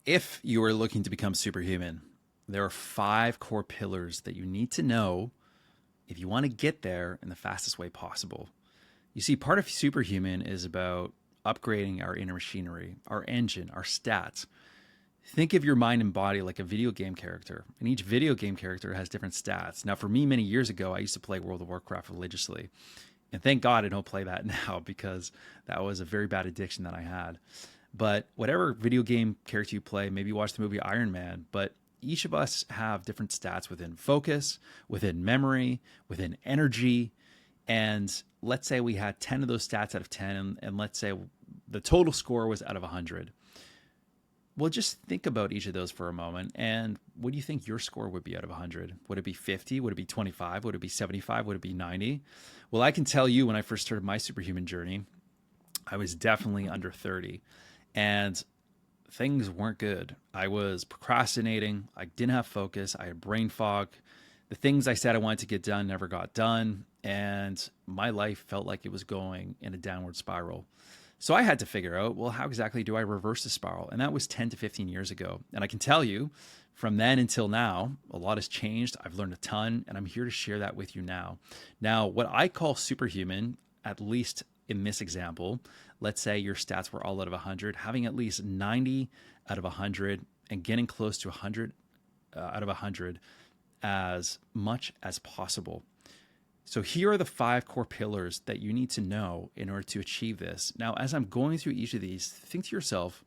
If you are looking to become superhuman, there are five core pillars that you need to know if you want to get there in the fastest way possible. You see, part of superhuman is about upgrading our inner machinery, our engine, our stats. Think of your mind and body like a video game character, and each video game character has different stats. Now, for me, many years ago, I used to play World of Warcraft religiously. And thank God I don't play that now because that was a very bad addiction that I had. But whatever video game character you play, maybe you watch the movie Iron Man, but each of us have different stats within focus, within memory, within energy. And let's say we had 10 of those stats out of 10, and let's say the total score was out of 100. Well, just think about each of those for a moment. And what do you think your score would be out of 100? Would it be 50? Would it be 25? Would it be 75? Would it be 90? Well, I can tell you when I first started my superhuman journey, I was definitely under 30. And things weren't good. I was procrastinating. I didn't have focus. I had brain fog. The things I said I wanted to get done never got done. And my life felt like it was going in a downward spiral. So I had to figure out, well, how exactly do I reverse the spiral? And that was 10 to 15 years ago. And I can tell you from then until now, a lot has changed. I've learned a ton, and I'm here to share that with you now. Now, what I call superhuman, at least in this example, let's say your stats were all out of 100, having at least 90 out of 100 and getting close to 100 out of 100 as much as possible. So here are the five core pillars that you need to know in order to achieve this. Now, as I'm going through each of these, think to yourself,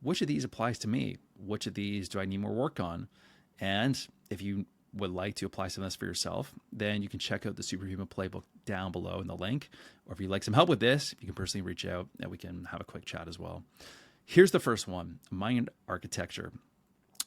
which of these applies to me? Which of these do I need more work on? And if you would like to apply some of this for yourself, then you can check out the Superhuman Playbook down below in the link. Or if you'd like some help with this, you can personally reach out and we can have a quick chat as well. Here's the first one, mind architecture.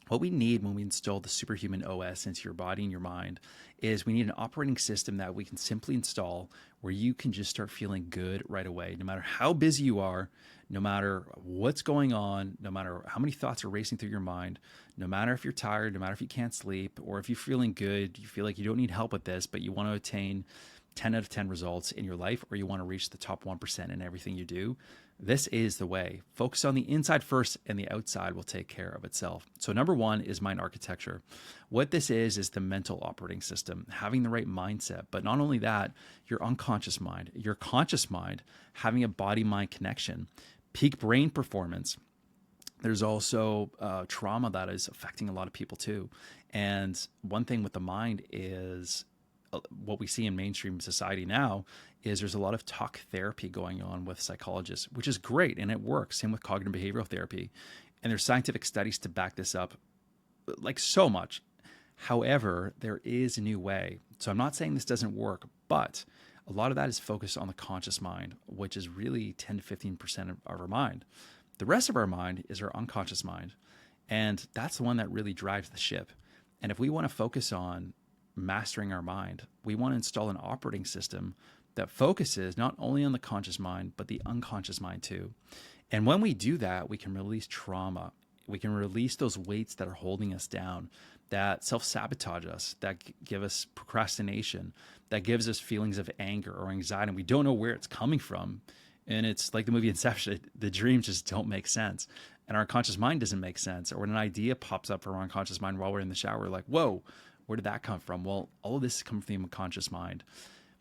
What we need when we install the Superhuman OS into your body and your mind is we need an operating system that we can simply install where you can just start feeling good right away. No matter how busy you are, no matter what's going on, no matter how many thoughts are racing through your mind, no matter if you're tired, no matter if you can't sleep, or if you're feeling good, you feel like you don't need help with this, but you want to attain 10 out of 10 results in your life, or you want to reach the top 1% in everything you do, this is the way. Focus on the inside first, and the outside will take care of itself. So number one is mind architecture. What this is the mental operating system, having the right mindset. But not only that, your unconscious mind, your conscious mind, having a body-mind connection, peak brain performance. There's also trauma that is affecting a lot of people too. And one thing with the mind is what we see in mainstream society now is there's a lot of talk therapy going on with psychologists, which is great and it works. Same with cognitive behavioral therapy. And there's scientific studies to back this up like so much. However, there is a new way. So I'm not saying this doesn't work, but a lot of that is focused on the conscious mind, which is really 10 to 15% of our mind. The rest of our mind is our unconscious mind. And that's the one that really drives the ship. And if we want to focus on mastering our mind, we want to install an operating system that focuses not only on the conscious mind, but the unconscious mind too. And when we do that, we can release trauma. We can release those weights that are holding us down, that self-sabotage us, that give us procrastination, that gives us feelings of anger or anxiety. And we don't know where it's coming from. And it's like the movie Inception, the dreams just don't make sense. And our conscious mind doesn't make sense. Or when an idea pops up from our unconscious mind while we're in the shower, we're like, whoa, where did that come from? Well, all of this is coming from the unconscious mind.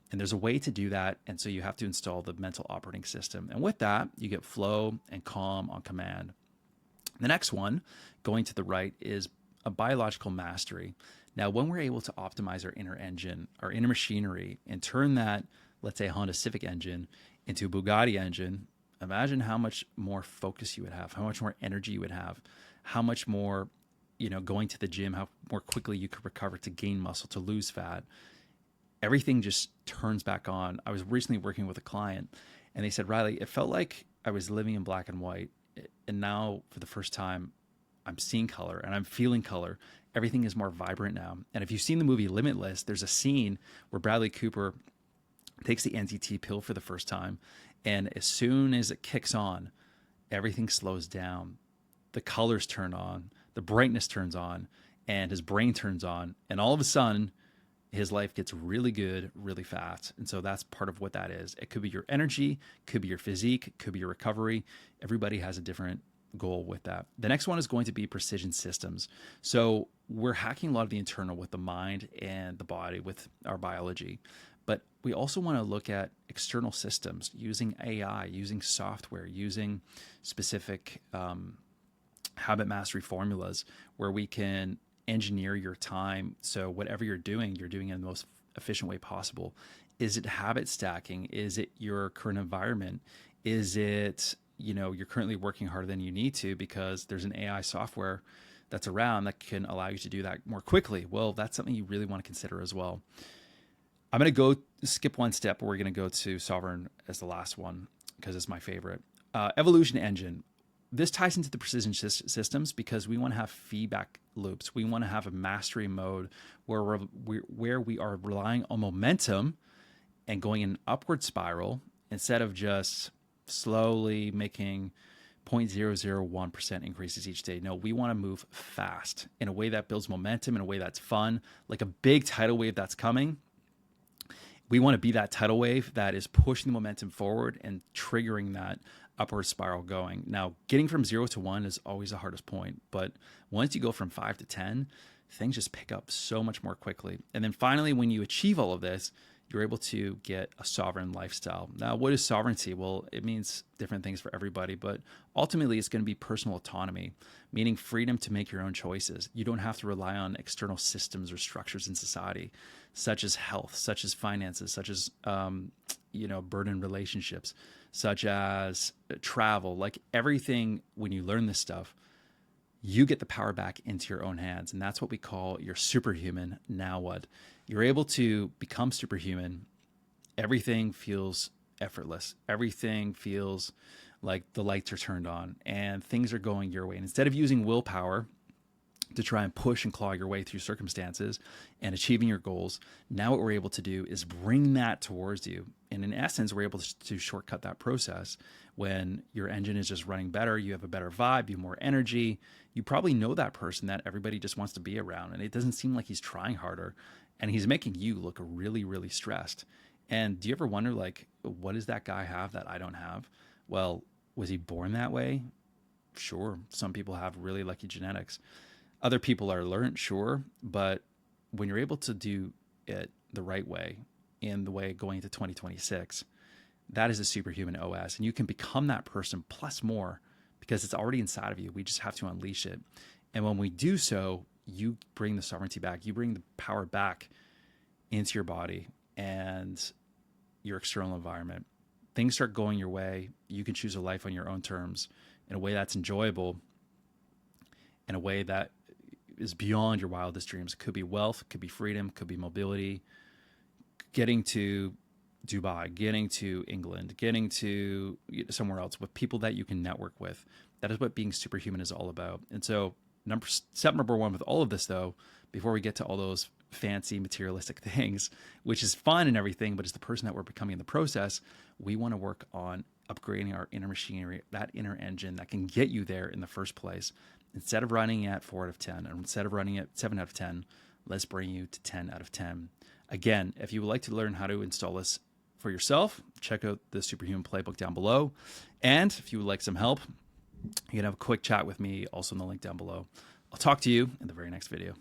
And there's a way to do that. And so you have to install the mental operating system. And with that, you get flow and calm on command. The next one, going to the right, is a biological mastery. Now, when we're able to optimize our inner engine, our inner machinery, and turn that, let's say, Honda Civic engine into a Bugatti engine, imagine how much more focus you would have, how much more energy you would have, how much more, going to the gym, how more quickly you could recover to gain muscle, to lose fat. Everything just turns back on. I was recently working with a client and they said, Riley, it felt like I was living in black and white. And now for the first time, I'm seeing color and I'm feeling color. Everything is more vibrant now. And if you've seen the movie Limitless, there's a scene where Bradley Cooper takes the NZT pill for the first time. And as soon as it kicks on, everything slows down. The colors turn on, the brightness turns on, and his brain turns on. And all of a sudden, his life gets really good, really fast. And so that's part of what that is. It could be your energy, could be your physique, could be your recovery. Everybody has a different goal with that. The next one is going to be precision systems. So we're hacking a lot of the internal with the mind and the body with our biology. But we also want to look at external systems using AI, using software, using specific habit mastery formulas where we can engineer your time. So whatever you're doing it in the most efficient way possible. Is it habit stacking? Is it your current environment? Is it, you're currently working harder than you need to because there's an AI software that's around that can allow you to do that more quickly? Well, that's something you really want to consider as well. I'm going to go skip one step. We're going to go to Sovereign as the last one because it's my favorite. Evolution engine. This ties into the precision systems because we want to have feedback loops. We want to have a mastery mode where we are relying on momentum and going in an upward spiral instead of just slowly making 0.001% increases each day. No, we want to move fast in a way that builds momentum, in a way that's fun, like a big tidal wave that's coming. We want to be that tidal wave that is pushing the momentum forward and triggering that upward spiral going. Now, getting from 0 to 1 is always the hardest point, but once you go from 5 to 10, things just pick up so much more quickly. And then finally, when you achieve all of this, you're able to get a sovereign lifestyle. Now, what is sovereignty? Well, it means different things for everybody, but ultimately it's going to be personal autonomy, meaning freedom to make your own choices. You don't have to rely on external systems or structures in society, such as health, such as finances, such as, burden relationships, such as travel. Like everything, when you learn this stuff, you get the power back into your own hands. And that's what we call your superhuman. Now what? You're able to become superhuman. Everything feels effortless. Everything feels like the lights are turned on and things are going your way. And instead of using willpower to try and push and claw your way through circumstances and achieving your goals, now what we're able to do is bring that towards you. And in essence, we're able to shortcut that process. When your engine is just running better, you have a better vibe, you have more energy. You probably know that person that everybody just wants to be around, and it doesn't seem like he's trying harder, and he's making you look really, really stressed. And do you ever wonder, like, what does that guy have that I don't have? Well, was he born that way? Sure. Some people have really lucky genetics. Other people are learned, sure. But when you're able to do it the right way, in the way going into 2026, that is a superhuman OS. And you can become that person plus more because it's already inside of you. We just have to unleash it. And when we do so, you bring the sovereignty back. You bring the power back into your body and your external environment. Things start going your way. You can choose a life on your own terms in a way that's enjoyable, in a way that is beyond your wildest dreams. It could be wealth, could be freedom, could be mobility, getting to Dubai, getting to England, getting to somewhere else with people that you can network with. That is what being superhuman is all about. And so step number one with all of this, though, before we get to all those fancy materialistic things, which is fun and everything, but it's the person that we're becoming in the process, we want to work on upgrading our inner machinery, that inner engine that can get you there in the first place. Instead of running at 4 out of 10, and instead of running at 7 out of 10, let's bring you to 10 out of 10. Again, if you would like to learn how to install this for yourself, check out the Superhuman Playbook down below. And if you would like some help, you can have a quick chat with me also in the link down below. I'll talk to you in the very next video.